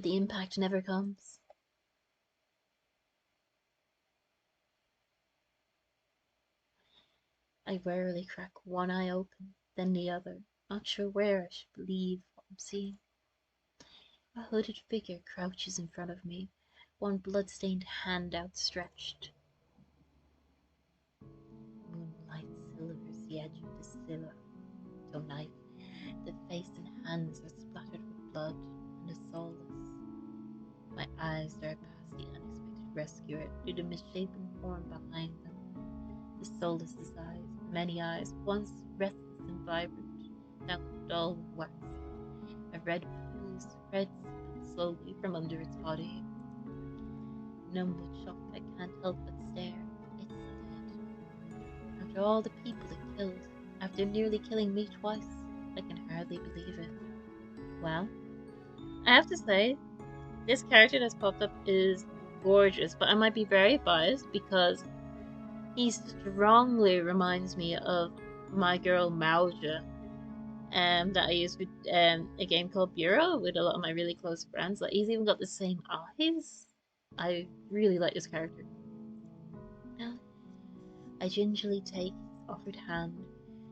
but the impact never comes. I warily crack one eye open, then the other, not sure where I should believe what I'm seeing. A hooded figure crouches in front of me, one blood-stained hand outstretched. Moonlight silvers the edge of the stiletto knife. The face and hands are splattered with blood and a soulless. My eyes dart past the unexpected rescuer to the misshapen form behind them. The soulless eyes, many eyes, once restless and vibrant, now dull and waxy. A red pool spreads slowly from under its body. Numb with shock, I can't help but stare. It's dead. After all the people it killed, after nearly killing me twice, I can hardly believe it. Well, I have to say, this character that's popped up is gorgeous, but I might be very biased because he strongly reminds me of my girl Mauja, that I used with a game called Bureau with a lot of my really close friends. Like, he's even got the same eyes. I really like this character. Now, I gingerly take his offered hand.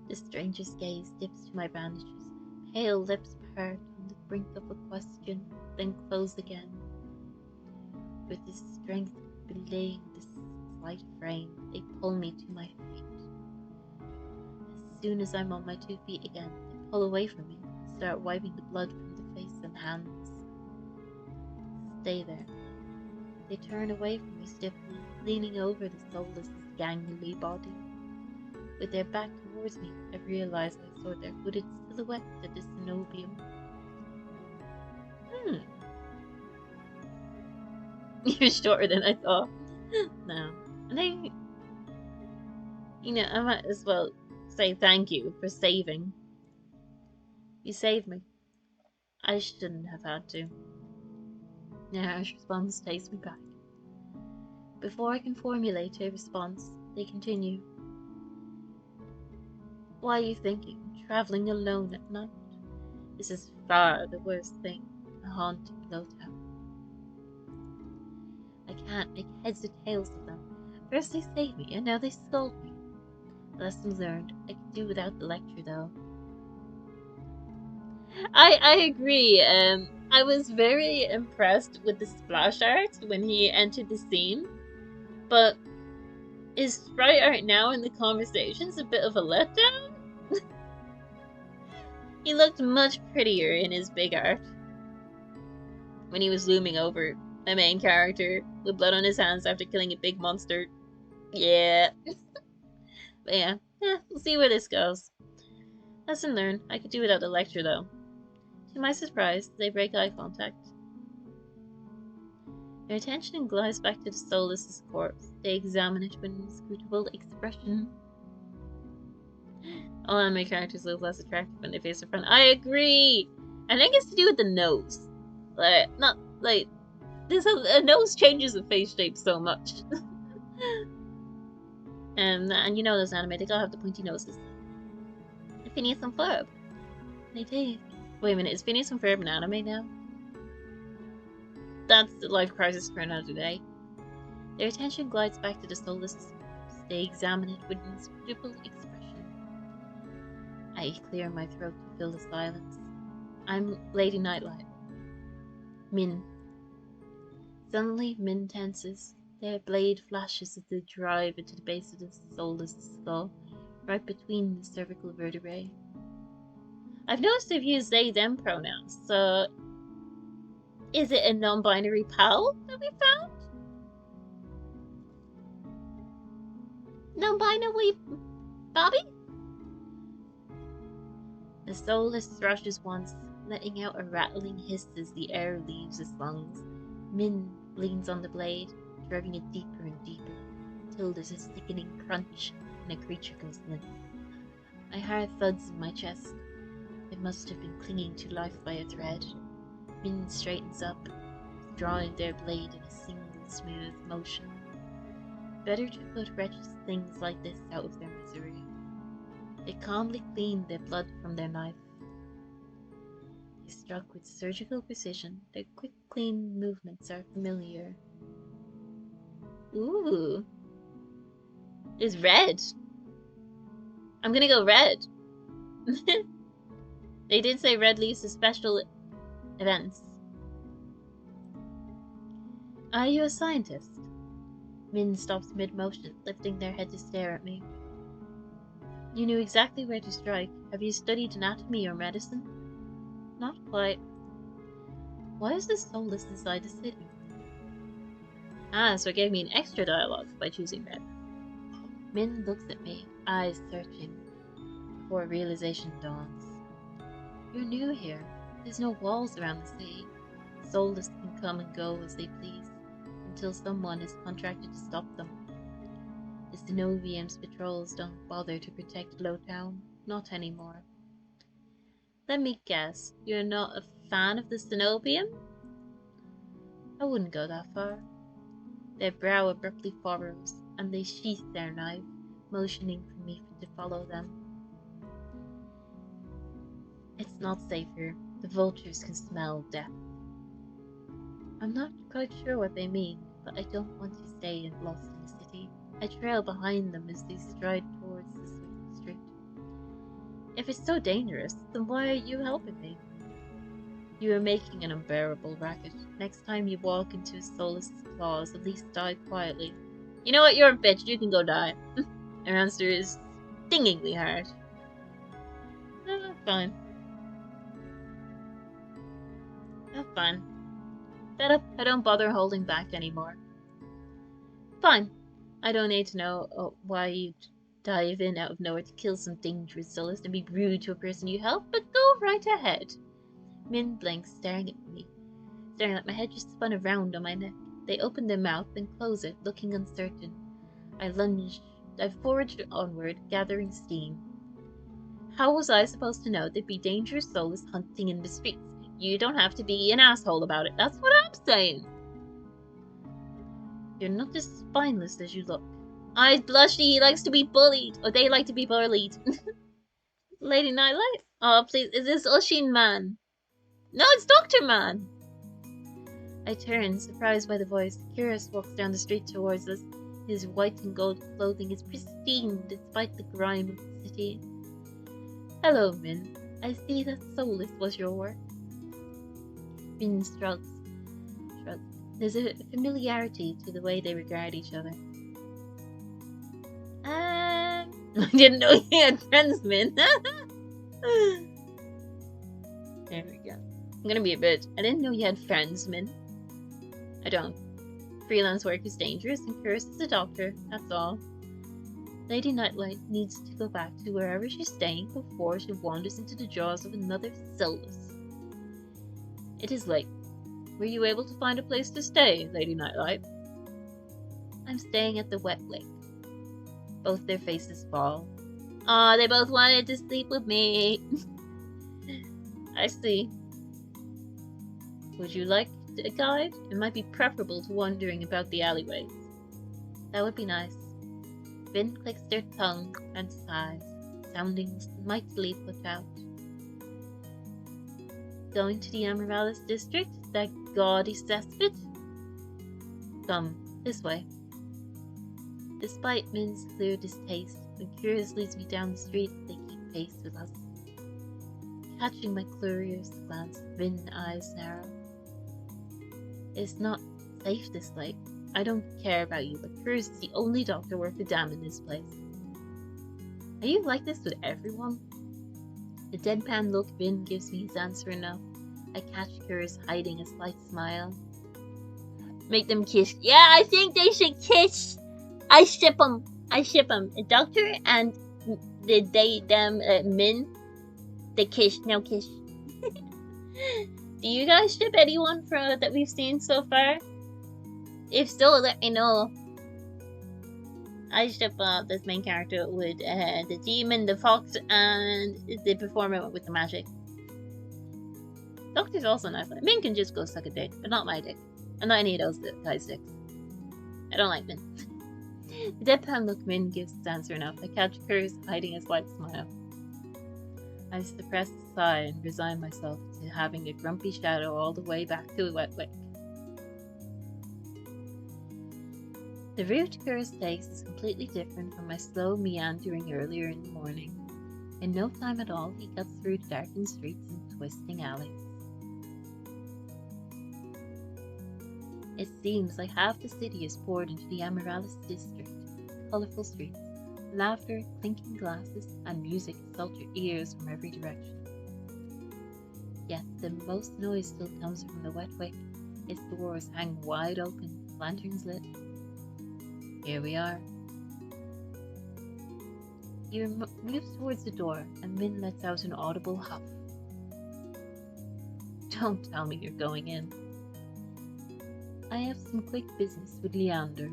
The stranger's gaze dips to my bandages. Pale lips part on the brink of a question, then close again. With the strength belaying this slight frame, they pull me to my feet. As soon as I'm on my 2 feet again, they pull away from me and start wiping the blood from the face and hands. Stay there. They turn away from me stiffly, leaning over the soulless, gangly body. With their back towards me, I realize I saw their hooded silhouette at the cenobium. You're shorter than I thought. No. I think, I might as well say thank you for saving. You saved me. I shouldn't have had to. Their harsh response takes me back. Before I can formulate a response, they continue. Why are you thinking? Traveling alone at night? This is far the worst thing. A haunted Lowtown. I can't make heads or tails of them. First they saved me, and now they scold me. Lesson learned. I could do without the lecture, though. I agree. I was very impressed with the splash art when he entered the scene, but his sprite art now in the conversation's a bit of a letdown. He looked much prettier in his big art when he was looming over a main character with blood on his hands after killing a big monster. Yeah. But yeah, we'll see where this goes. Lesson learned. I could do without the lecture, though. To my surprise, they break eye contact. Their attention glides back to the soulless corpse. They examine it with an inscrutable expression. All anime characters look less attractive when they face their friend. I agree! I think it's to do with the nose. A nose changes the face shape so much. And those anime, they gotta have the pointy noses. Phineas and Ferb. They do. Wait a minute, is Phineas and Ferb an anime now? That's the life crisis for another day. Their attention glides back to the soulless corpse. They examine it with an inscrutable expression. I clear my throat to fill the silence. I'm LadyNightLight. Min. Suddenly, Min tenses. Their blade flashes as they drive into the base of the soulless skull, right between the cervical vertebrae. I've noticed they've used they them pronouns, so is it a non-binary pal that we found? Non-binary Bobby? The soulless thrashes once, letting out a rattling hiss as the air leaves his lungs. Min leans on the blade, driving it deeper and deeper, till there's a sickening crunch and a creature goes limp. My heart thuds in my chest. It must have been clinging to life by a thread. Min straightens up, drawing their blade in a single smooth motion. Better to put wretched things like this out of their misery. They calmly clean their blood from their knife. They is struck with surgical precision. Their quick, clean movements are familiar. Ooh. It's red. I'm gonna go red. They did say red leads to special events. Are you a scientist? Min stops mid-motion, lifting their head to stare at me. You knew exactly where to strike. Have you studied anatomy or medicine? Not quite. Why is this soulless inside the city? Ah, so it gave me an extra dialogue by choosing red. Min looks at me, eyes searching, before realization dawns. You're new here. There's no walls around the city. Soulless can come and go as they please, until someone is contracted to stop them. The Cenobium's patrols don't bother to protect Lowtown, not anymore. Let me guess, you're not a fan of the Cenobium? I wouldn't go that far. Their brow abruptly furrows, and they sheath their knife, motioning for me to follow them. It's not safe here. The vultures can smell death. I'm not quite sure what they mean, but I don't want to stay lost in the city. I trail behind them as they stride towards the swift street. If it's so dangerous, then why are you helping me? You are making an unbearable racket. Next time you walk into a soulless claws, at least die quietly. You know what? You're a bitch. You can go die. Her answer is stingingly hard. Fine. Fine. Fed up, I don't bother holding back anymore. Fine. I don't need to know why you'd dive in out of nowhere to kill some dangerous soulless and be rude to a person you help, but go right ahead. Min blinks, staring at my head just spun around on my neck. They open their mouth, then close it, looking uncertain. I forged onward, gathering steam. How was I supposed to know there'd be dangerous soulless hunting in the streets? You don't have to be an asshole about it. That's what I'm saying. You're not as spineless as you look. Eyes blushy, he likes to be bullied. Or they like to be bullied. LadyNightLight? Oh, please, is this Oshin Man? No, it's Dr. Man! I turn, surprised by the voice. Curious walks down the street towards us. His white and gold clothing is pristine despite the grime of the city. Hello, Min. I see that soulless was your work. Min shrugs. There's a familiarity to the way they regard each other. I didn't know he had friends, Min. There we go. I'm gonna be a bitch. I didn't know you had friends, Min. I don't. Freelance work is dangerous and Curse is a doctor, that's all. LadyNightLight needs to go back to wherever she's staying before she wanders into the jaws of another soulless. It is late. Were you able to find a place to stay, LadyNightLight? I'm staying at the Wet Lake. Both their faces fall. Aw, they both wanted to sleep with me. I see. Would you like a guide? It might be preferable to wandering about the alleyways. That would be nice. Vin clicks their tongue and sighs, sounding mightily put out. Going to the Amaryllis district? That gaudy cesspit? Come, this way. Despite Min's clear distaste, when Curious leads me down the street, they keep pace with us. Catching my curious glance, Vin's eyes narrow. It's not safe this late. I don't care about you, but Curious is the only doctor worth a damn in this place. Are you like this with everyone? The deadpan look Vin gives me is answer enough. I catch Curious hiding a slight smile. Make them kiss. Yeah, I think they should kiss. I ship them. A doctor and Min. They kiss. Now kiss. Do you guys ship anyone that we've seen so far? If so, let me know. I ship this main character with the demon, the fox, and the performer with the magic. Doctor's also nice. Min can just go suck a dick, but not my dick. And not any of those guys' dicks. I don't like Min. The deadpan look Min gives his answer enough. I catch Curse hiding his white smile. I suppress a sigh and resign myself to having a grumpy shadow all the way back to Wetwick. The route Curtis takes is completely different from my slow meandering earlier in the morning. In no time at all, he cuts through darkened streets and twisting alleys. It seems like half the city is poured into the Amaryllis district. Colourful streets, laughter, clinking glasses, and music assault your ears from every direction. Yet the most noise still comes from the Wetwick. Its doors hang wide open, lanterns lit. Here we are. He moves towards the door, and Min lets out an audible huff. Don't tell me you're going in. I have some quick business with Leander.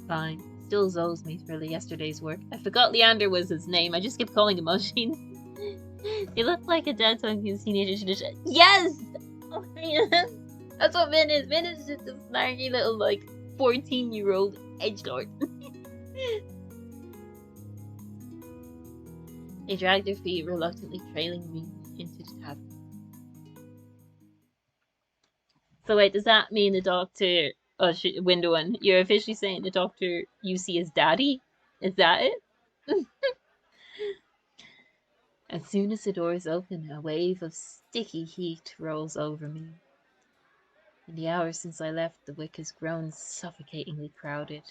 Fine. Still owes me for yesterday's work. I forgot Leander was his name. I just kept calling him Oshin. He looked like a dad talking to his teenager tradition. Yes! Oh, yeah. That's what Min is. Min is just a snarky little, 14-year-old edgelord. They dragged their feet, reluctantly trailing me into the tavern. So wait, does that mean the doctor... Oh, window one. You're officially saying the doctor you see as daddy? Is that it? As soon as the doors open, a wave of sticky heat rolls over me. In the hours since I left, the wick has grown suffocatingly crowded.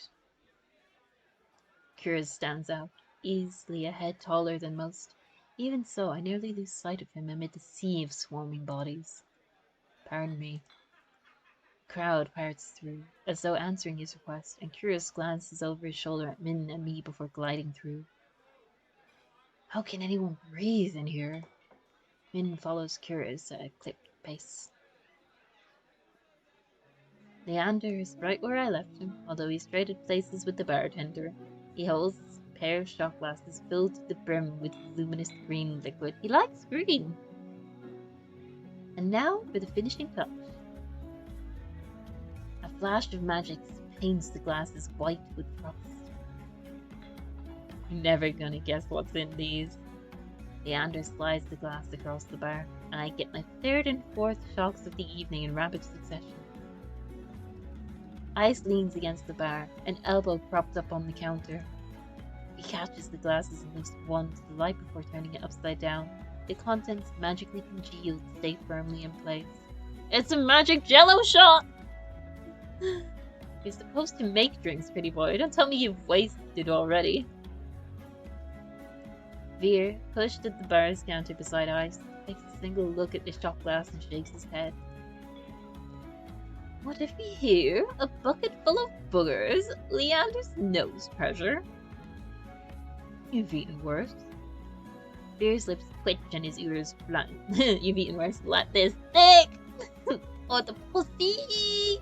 Kira stands out, easily a head taller than most. Even so, I nearly lose sight of him amid the sea of swarming bodies. Pardon me. The crowd parts through, as though answering his request, and Curious glances over his shoulder at Min and me before gliding through. How can anyone breathe in here? Min follows Curious at a clipped pace. Leander is right where I left him, although he's traded places with the bartender. He holds a pair of shot glasses filled to the brim with luminous green liquid. He likes green! And now for the finishing touch. A flash of magic paints the glasses white with frost. You're never gonna guess what's in these. Leander slides the glass across the bar, and I get my third and fourth shocks of the evening in rapid succession. Ice leans against the bar, an elbow propped up on the counter. He catches the glasses and lifts one to the light before turning it upside down. The contents magically congeal to stay firmly in place. It's a magic jello shot! You're supposed to make drinks, pretty boy. Don't tell me you've wasted already. Veer, pushed at the bar's counter beside Ice, takes a single look at the shot glass and shakes his head. What if we hear a bucket full of boogers? Leander's nose pressure. You've eaten worse. Veer's lips twitch and his ears flatten. You've eaten worse. Like this thick! Oh, the pussy!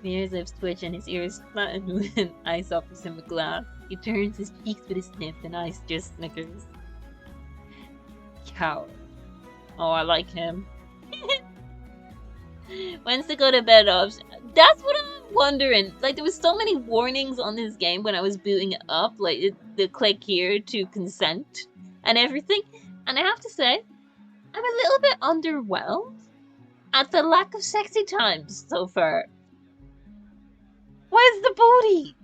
Veer's lips twitch and his ears flatten when Ice offers him a glass. He turns his cheeks with a sniff and Ice just snickers. Coward. Oh, I like him. When's to go to bed off? That's what I'm wondering. There was so many warnings on this game when I was booting it up. The click here to consent and everything. And I have to say, I'm a little bit underwhelmed at the lack of sexy times so far. Where's the booty?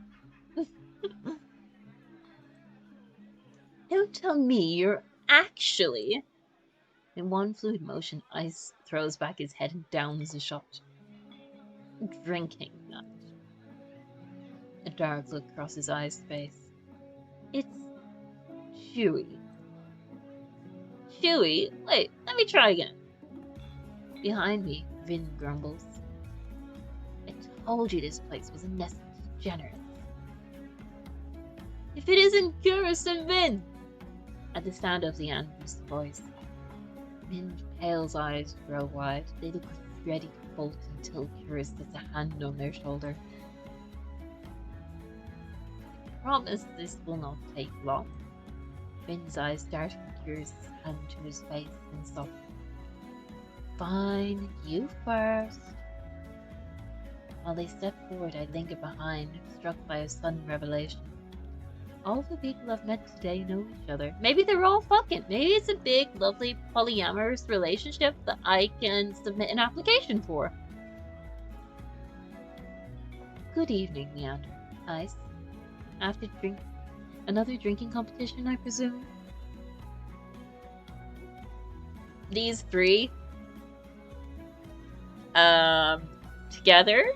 Don't tell me you're actually... In one fluid motion, Ice throws back his head and downs the shot. Drinking that. A dark look crosses Ice's face. It's chewy. Chewy? Wait, let me try again. Behind me, Vin grumbles. I told you this place was a nest of degenerates. If it isn't Curus and Vin! At the sound of Leander's voice, Min's pale eyes grow wide. They look ready to bolt until Curus gets a hand on their shoulder. I promise this will not take long. Min's eyes dart from Curus' hand to his face and soften. Fine, you first. While they step forward, I linger behind, struck by a sudden revelation. All the people I've met today know each other. Maybe they're all fucking. Maybe it's a big, lovely, polyamorous relationship that I can submit an application for. Good evening, Leander. Ice. Another drinking competition, I presume? These three? Together?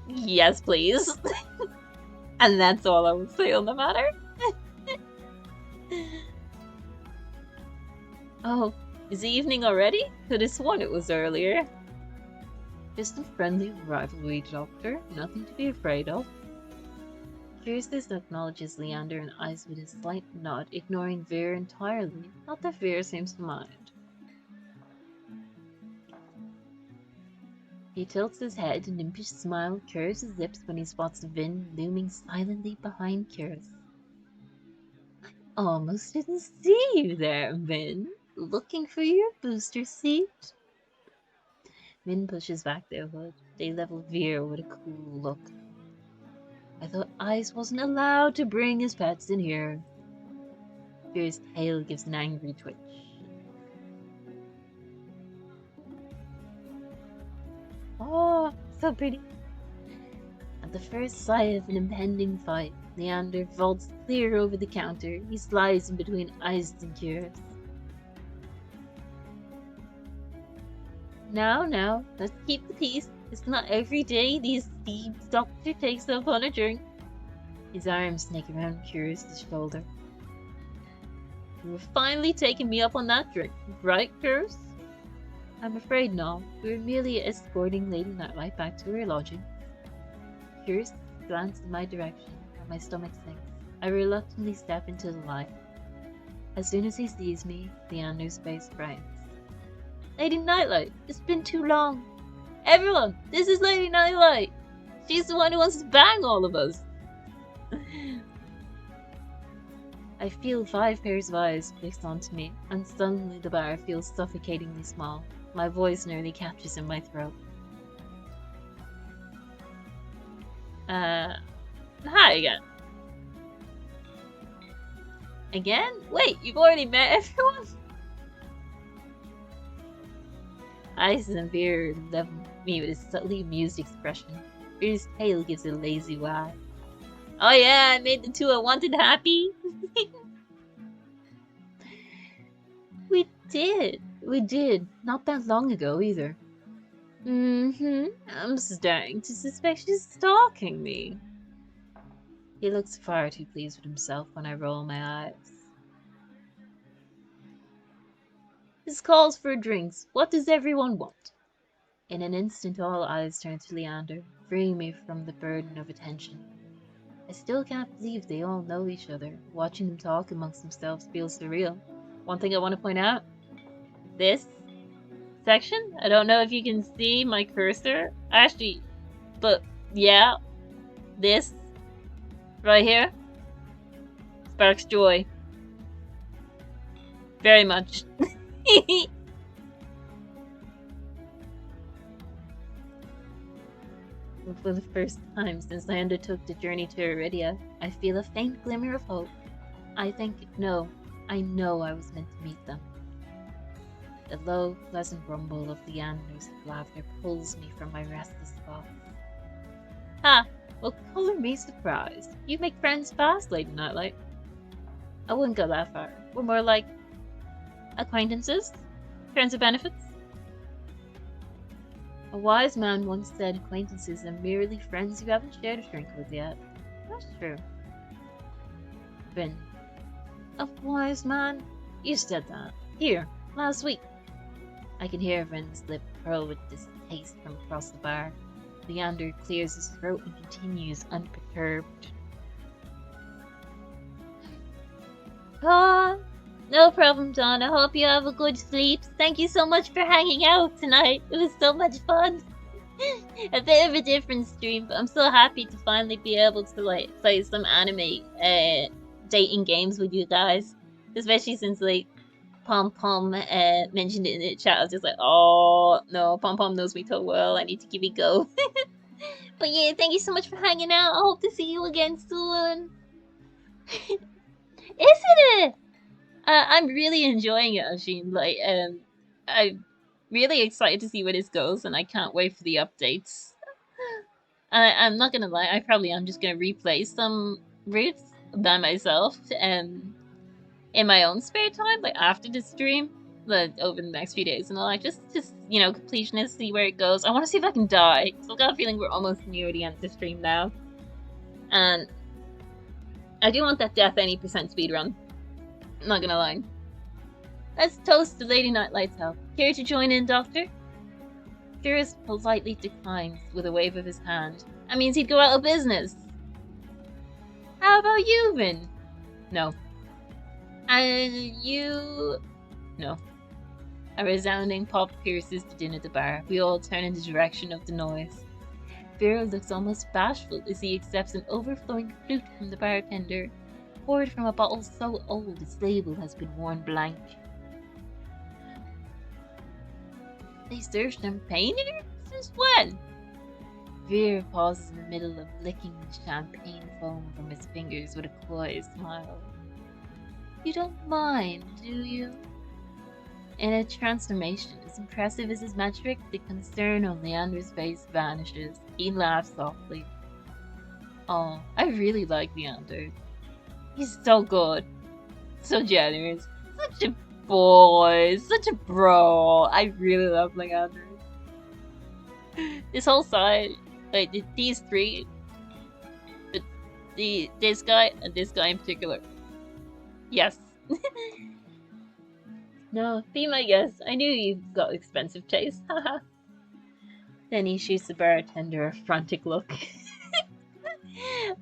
Yes, please. And that's all I will say on the matter. Oh, is the evening already? Could have sworn it was earlier. Just a friendly rivalry, Doctor. Nothing to be afraid of. Curiousness acknowledges Leander and eyes with a slight nod, ignoring Veer entirely. Not that Veer seems to mind. He tilts his head, an impish smile curves his lips when he spots Vin looming silently behind Curious. I almost didn't see you there, Vin. Looking for your booster seat? Vin pushes back their hood. They level Veer with a cool look. I thought Ice wasn't allowed to bring his pets in here. Veer's tail gives an angry twitch. Oh, so pretty. At the first sight of an impending fight, Leander vaults clear over the counter. He slides in between Ice and Curious. Now, let's keep the peace. It's not every day these thieves Doctor takes up on a drink. His arms snake around Curious's shoulder. You were finally taking me up on that drink, right, Curious? I'm afraid not. We were merely escorting LadyNightLight back to her lodging. Curious glances in my direction, and my stomach sinks. I reluctantly step into the light. As soon as he sees me, Leander's face brightens. LadyNightLight, it's been too long. Everyone, this is LadyNightLight. She's the one who wants to bang all of us. I feel 5 pairs of eyes fixed onto me, and suddenly the bar feels suffocatingly small. My voice nearly catches in my throat. Hi again. Again? Wait, you've already met everyone? Ice and Veer level me with a subtly amused expression. Veer's tail gives a lazy wag. Oh yeah, I made the two I wanted happy. We did. Not that long ago either. I'm starting to suspect she's stalking me. He looks far too pleased with himself when I roll my eyes. This calls for drinks. What does everyone want? In an instant, all eyes turn to Leander, freeing me from the burden of attention. I still can't believe they all know each other. Watching them talk amongst themselves feels surreal. One thing I want to point out. This section, I don't know if you can see my cursor. Actually, but yeah. This. Right here. Sparks joy. Very much. For the first time since I undertook the journey to Iridia, I feel a faint glimmer of hope. I know I was meant to meet them. The low, pleasant rumble of Leander's laughter pulls me from my restless thoughts. Ha! Well, color me surprised. You make friends fast, LadyNightLight. I wouldn't go that far. We're more like acquaintances, friends of benefits. A wise man once said acquaintances are merely friends you haven't shared a drink with yet. That's true. Vin. A wise man? You said that. Here, last week. I can hear Vin's lip curl with distaste from across the bar. Leander clears his throat and continues unperturbed. No problem, Dawn. I hope you have a good sleep. Thank you so much for hanging out tonight. It was so much fun. A bit of a different stream, but I'm so happy to finally be able to play some anime dating games with you guys. Especially since Pom Pom mentioned it in the chat. I was just like, oh no, Pom Pom knows me so well. I need to give it a go. But yeah, thank you so much for hanging out. I hope to see you again soon. Isn't it? I'm really enjoying it, Ashin. Like, I'm really excited to see where this goes, and I can't wait for the updates. I'm not gonna lie, I probably am just gonna replay some routes by myself, in my own spare time, like after the stream, like over the next few days, and all like just you know, completionist, see where it goes. I want to see if I can die. So I've got a feeling we're almost near the end of the stream now, and I do want that death any percent speedrun. I'm not gonna lie. Let's toast to LadyNightLight's health. Care to join in, Doctor? Jurist politely declines with a wave of his hand. That means he'd go out of business. How about you, Vin? No. And you... No. A resounding pop pierces the din of the bar. We all turn in the direction of the noise. Vera looks almost bashful as he accepts an overflowing flute from the bartender, poured from a bottle so old its label has been worn blank. They serve champagne here? Since when? Vera pauses in the middle of licking the champagne foam from his fingers with a coy smile. You don't mind, do you? In a transformation as impressive as his metric, the concern on Leander's face vanishes. He laughs softly. Oh, I really like Leander. He's so good. So generous. Such a boy. Such a bro. I really love Leander. This whole side, like these three, this guy and this guy in particular. Yes. No, be my guest. I knew you got expensive taste. Haha. Then he shoots the bartender a frantic look.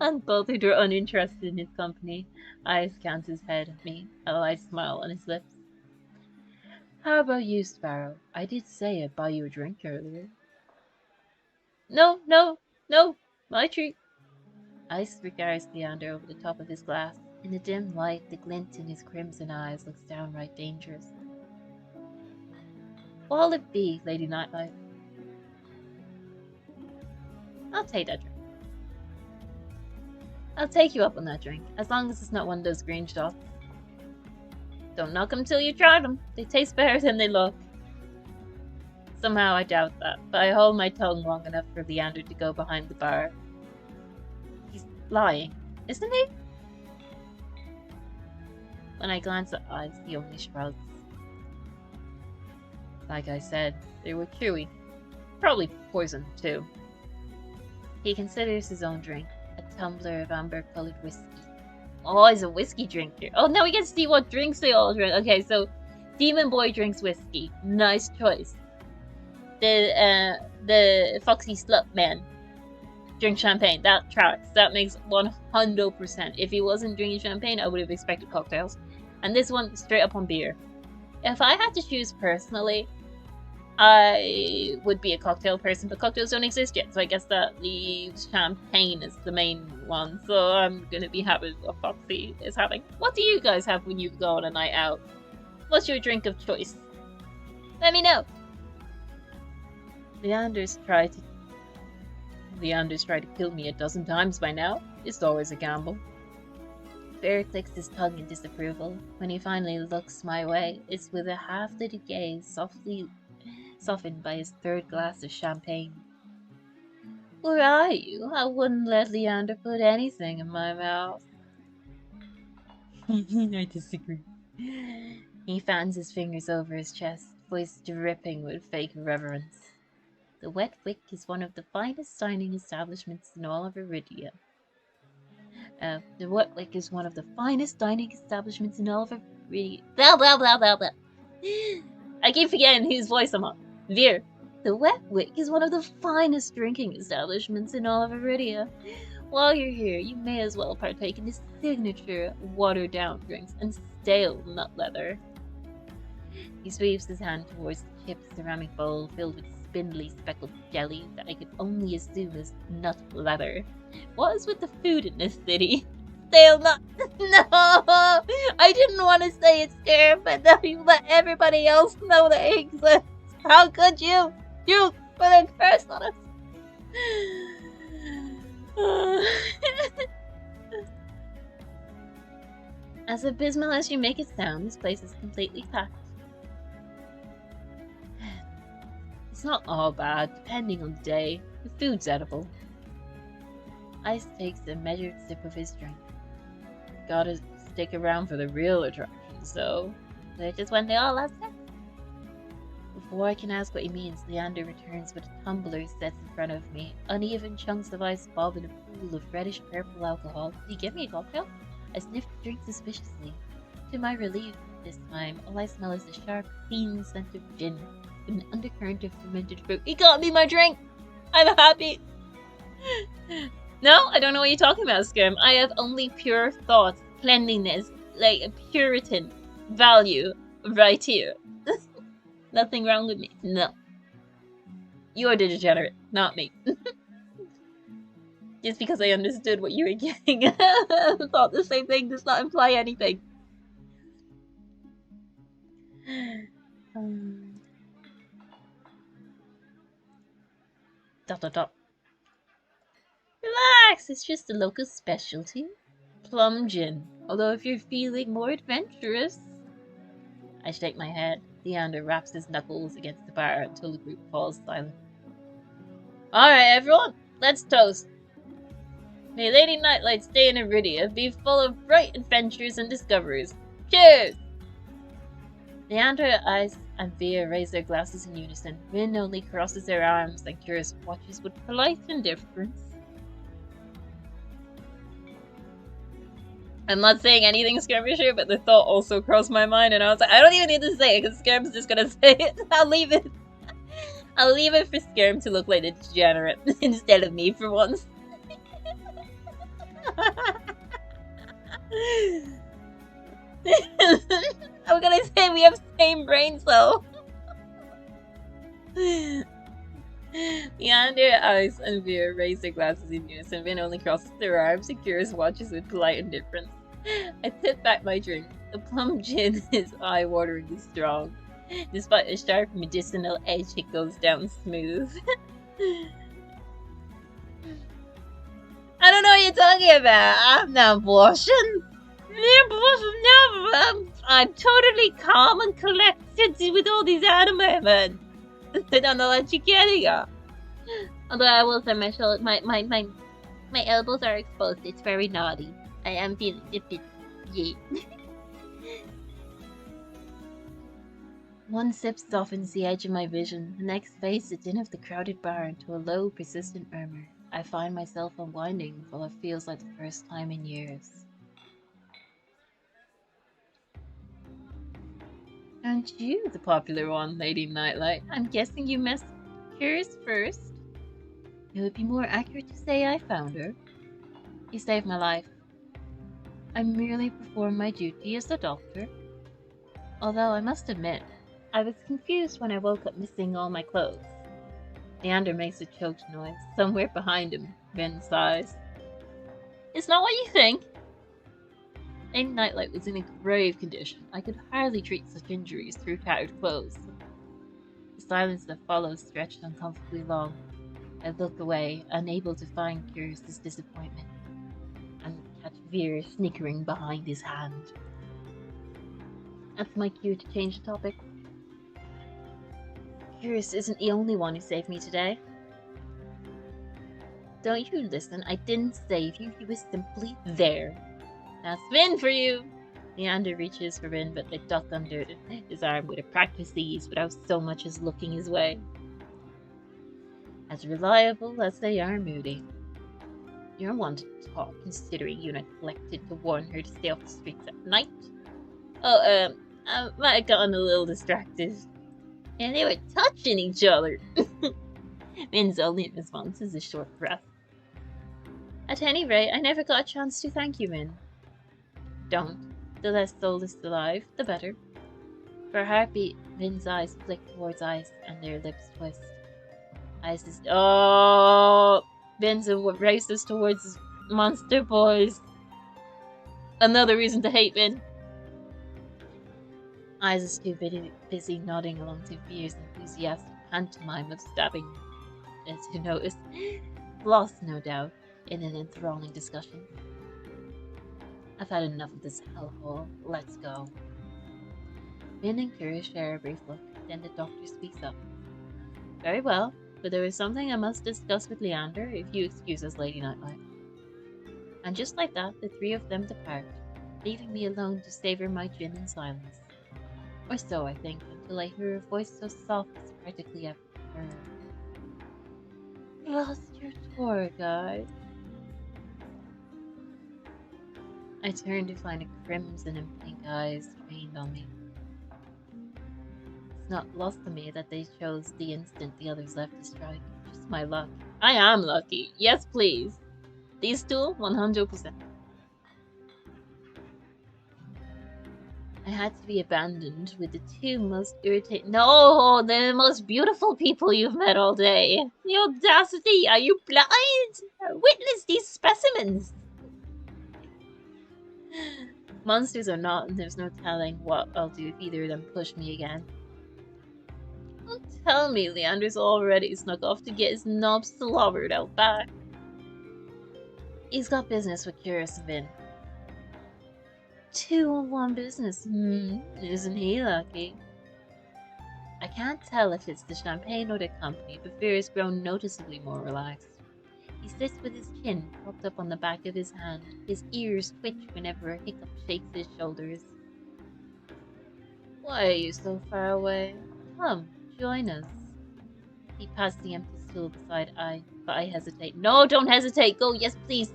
Unbothered or uninterested in his company, Eye scans his head at me, a light smile on his lips. How about you, Sparrow? I did say I'd buy you a drink earlier. No, my treat. Ice regards Leander over the top of his glass. In the dim light, the glint in his crimson eyes looks downright dangerous. What'll it be, LadyNightLight? I'll take that drink. I'll take you up on that drink, as long as it's not one of those green shots. Don't knock them till you try them. They taste better than they look. Somehow I doubt that, but I hold my tongue long enough for Leander to go behind the bar. He's lying, isn't he? When I glance at Ice, he only shrugs. Like I said, they were chewy. Probably poisoned, too. He considers his own drink, a tumbler of amber-colored whiskey. Oh, he's a whiskey drinker. Oh, now we get to see what drinks they all drink. Okay, so Demon Boy drinks whiskey. Nice choice. The Foxy Slut Man drinks champagne. That tracks. That makes 100%. If he wasn't drinking champagne, I would have expected cocktails. And this one, straight up on beer. If I had to choose personally, I would be a cocktail person, but cocktails don't exist yet, so I guess that leaves champagne as the main one. So I'm gonna be happy with what Foxy is having. What do you guys have when you go on a night out? What's your drink of choice? Let me know. Leander's tried to kill me a dozen times by now. It's always a gamble. Bear clicks his tongue in disapproval. When he finally looks my way, it's with a half-lit gaze softly softened by his third glass of champagne. Were I you, I wouldn't let Leander put anything in my mouth. I disagree. He fans his fingers over his chest, voice dripping with fake reverence. The Wet Wick is one of the finest dining establishments in all of Iridia. The Wet Wick is one of the finest dining establishments in all of Iridia. Blah, blah, blah, blah, blah. I keep forgetting whose voice I'm on. Veer. The Wet Wick is one of the finest drinking establishments in all of Iridia. While you're here, you may as well partake in his signature watered-down drinks and stale nut leather. He sweeps his hand towards the chipped ceramic bowl filled with spindly speckled jelly that I could only assume is nut leather. What is with the food in this city? Stale nut. No! I didn't want to say it's there, but now you let everybody else know that it exists. How could you? You put a curse on us. As abysmal as you make it sound, this place is completely packed. It's not all bad, depending on the day. The food's edible. Ice takes a measured sip of his drink. Gotta stick around for the real attractions, so which is when they all have sex. Before I can ask what he means, Leander returns with a tumbler set in front of me. Uneven chunks of ice bob in a pool of reddish purple alcohol. Did he give me a cocktail? I sniffed the drink suspiciously. To my relief, this time, all I smell is the sharp, clean scent of gin with an undercurrent of fermented fruit. He got me my drink! I'm happy! No, I don't know what you're talking about, Skirm. I have only pure thoughts, cleanliness, like a Puritan value right here. Nothing wrong with me. No. You're the degenerate, not me. Just because I understood what you were getting. Thought the same thing does not imply anything. Dot dot dot. Relax, it's just a local specialty. Plum gin. Although if you're feeling more adventurous... I shake my head. Leander wraps his knuckles against the bar until the group falls silent. Alright, everyone, let's toast. May LadyNightLight stay in Iridia, be full of bright adventures and discoveries. Cheers! Leander, Ice, and Via raise their glasses in unison. Vin only crosses their arms and Curious watches with polite indifference. I'm not saying anything skirmisher, but the thought also crossed my mind, and I was like, I don't even need to say it, because Skirm's just gonna say it. I'll leave it. I'll leave it for Skirm to look like a degenerate, instead of me for once. I'm gonna say we have same brain cell. Leander, Ice, and Veer raise their glasses in unison. Vin only crosses their arms and Curious watches with polite indifference. I tip back my drink. The plum gin is eye-wateringly strong. Despite a sharp medicinal edge, it goes down smooth. I don't know what you're talking about. I'm not blushing. I'm totally calm and collected with all these anime men. I don't know what you're getting at. Although I will say my elbows are exposed. It's very naughty. I am feeling a bit yeah. One sip softens the edge of my vision. The next fades the din of the crowded bar into a low, persistent murmur. I find myself unwinding for what feels like the first time in years. Aren't you the popular one, LadyNightLight? I'm guessing you messed Curious first. It would be more accurate to say I found her. You saved my life. I merely performed my duty as a doctor. Although I must admit, I was confused when I woke up missing all my clothes. Leander makes a choked noise. Somewhere behind him, Vin sighs. It's not what you think. LadyNightLight was in a grave condition. I could hardly treat such injuries through tattered clothes. The silence that follows stretched uncomfortably long. I look away, unable to find Curious's disappointment, and catch Veer snickering behind his hand. That's my cue to change the topic. Curious isn't the only one who saved me today. Don't you listen, I didn't save you, he was simply there. That's Vin for you! Leander reaches for Vin, but they duck under his arm with a practiced ease without so much as looking his way. As reliable as they are moody. You're one to talk, considering you neglected to warn her to stay off the streets at night. Oh, I might have gotten a little distracted. And they were touching each other. Vin's only response is a short breath. At any rate, I never got a chance to thank you, Vin. Don't. The less soul is alive, the better. For a heartbeat, Vin's eyes flick towards Ice, and their lips twist. Ice is... Oh! Vin's races towards monster boys. Another reason to hate Vin. Ice is too busy nodding along to Veer's enthusiastic pantomime of stabbing to notice. Lost, no doubt, in an enthralling discussion. I've had enough of this hellhole. Let's go. Vin and Kira share a brief look, then the doctor speaks up. Very well, but there is something I must discuss with Leander, if you excuse us, Lady Nightlight. And just like that, the three of them depart, leaving me alone to savor my gin in silence. Or so I think, until I hear a voice so soft it's practically a purr. Lost your tour guide. I turn to find a crimson and pink eyes trained on me. It's not lost to me that they chose the instant the others left to strike. Just my luck. I am lucky. Yes, please. These two, 100%. I had to be abandoned with the two most irritating— No, the most beautiful people you've met all day. The audacity! Are you blind? Witness these specimens! Monsters or not, there's no telling what I'll do if either of them push me again. Don't tell me Leander's already snuck off to get his knob slobbered out back. He's got business with Curious and Vin. 2-on-1 business, isn't he lucky? I can't tell if it's the champagne or the company, but Veer has grown noticeably more relaxed. He sits with his chin propped up on the back of his hand. His ears twitch whenever a hiccup shakes his shoulders. Why are you so far away? Come, join us. He pats the empty stool beside I, but I hesitate. No, don't hesitate! Go, yes, please!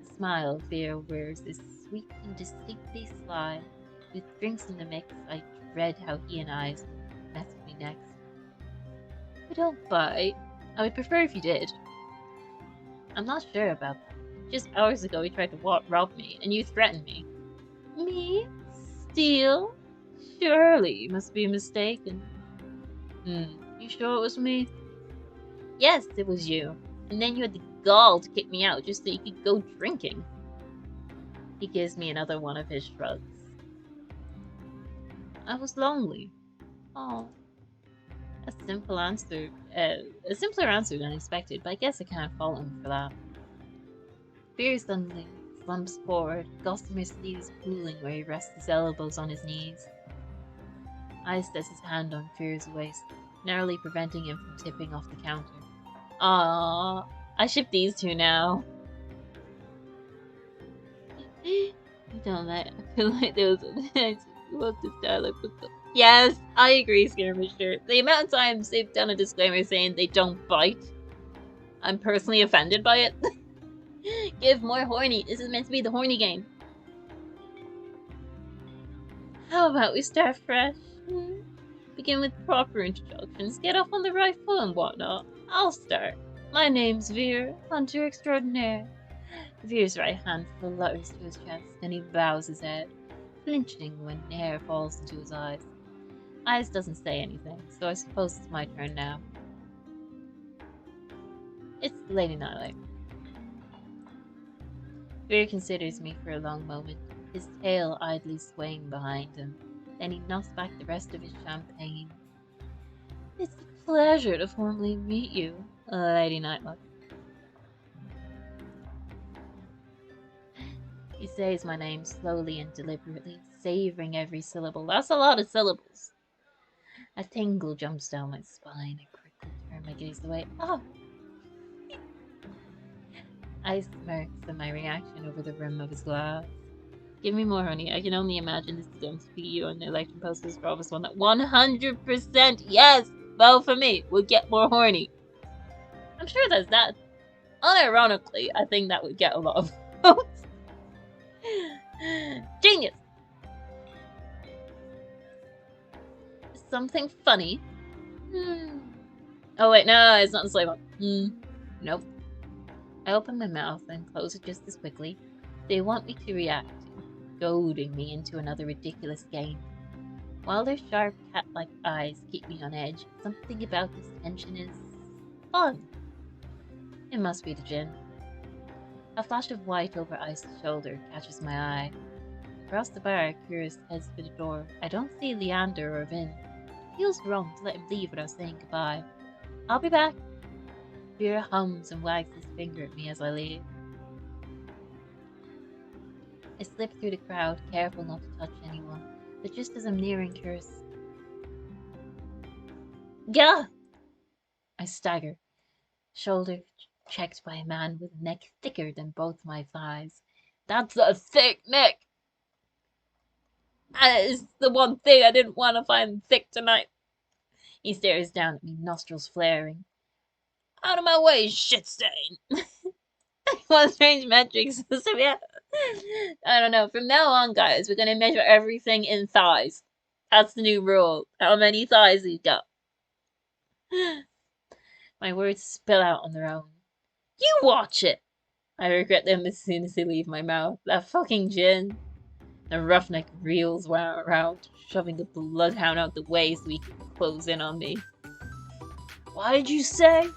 A smile Veer wears is sweet and distinctly sly. With drinks in the mix, I dread how he and I mess with me next. I don't bite. I would prefer if you did. I'm not sure about that. Just hours ago he tried to rob me, and you threatened me. Me? Steal? Surely you must be mistaken. You sure it was me? Yes, it was you. And then you had the gall to kick me out just so you could go drinking. He gives me another one of his shrugs. I was lonely. Oh. A simpler answer than expected, but I guess I can't fault him for that. Veer suddenly slumps forward, gossamer sleeves pooling where he rests his elbows on his knees. I sets his hand on Veer's waist, narrowly preventing him from tipping off the counter. Ah, I ship these two now. You don't like— I feel like there was a— what this dialogue was. Yes, I agree, Skirmisher. The amount of times they've done a disclaimer saying they don't bite, I'm personally offended by it. Give more horny. This is meant to be the horny game. How about we start fresh? Begin with proper introductions, get off on the right foot and whatnot. I'll start. My name's Veer, hunter extraordinaire. Veer's right hand flutters to his chest, and he bows his head, flinching when hair falls into his eyes. Eyes doesn't say anything, so I suppose it's my turn now. It's LadyNightLight. Veer considers me for a long moment, his tail idly swaying behind him. Then he knocks back the rest of his champagne. It's a pleasure to formally meet you, LadyNightLight. He says my name slowly and deliberately, savoring every syllable. That's a lot of syllables. A tingle jumps down my spine. I quickly turn my gaze away. Oh! I smirks at my reaction over the rim of his glass. Give me more, honey. I can only imagine this is going to be you on the election posters for Office 1. 100%! Yes! Vote for me! We'll get more horny. I'm sure there's that. Unironically, I think that would get a lot of votes. Genius! Something funny? Oh wait, no, it's not the slave one. Nope. I open my mouth and close it just as quickly. They want me to react, goading me into another ridiculous game. While their sharp cat-like eyes keep me on edge, something about this tension is fun. It must be the gin. A flash of white over Ice's shoulder catches my eye. Across the bar, Curious heads for the door. I don't see Leander or Vin. It feels wrong to let him leave without saying goodbye. I'll be back. Veer hums and wags his finger at me as I leave. I slip through the crowd, careful not to touch anyone, but just as I'm nearing Curse, Gah! I stagger, shoulder checked by a man with a neck thicker than both my thighs. That's a thick neck! It's the one thing I didn't want to find thick tonight. He stares down at me, nostrils flaring. Out of my way, shit stain! One strange metrics. So yeah, I don't know. From now on, guys, we're gonna measure everything in thighs. That's the new rule. How many thighs you got? My words spill out on their own. You watch it! I regret them as soon as they leave my mouth. That fucking gin. The roughneck reels around, shoving the bloodhound out the way so he can close in on me. What did you say?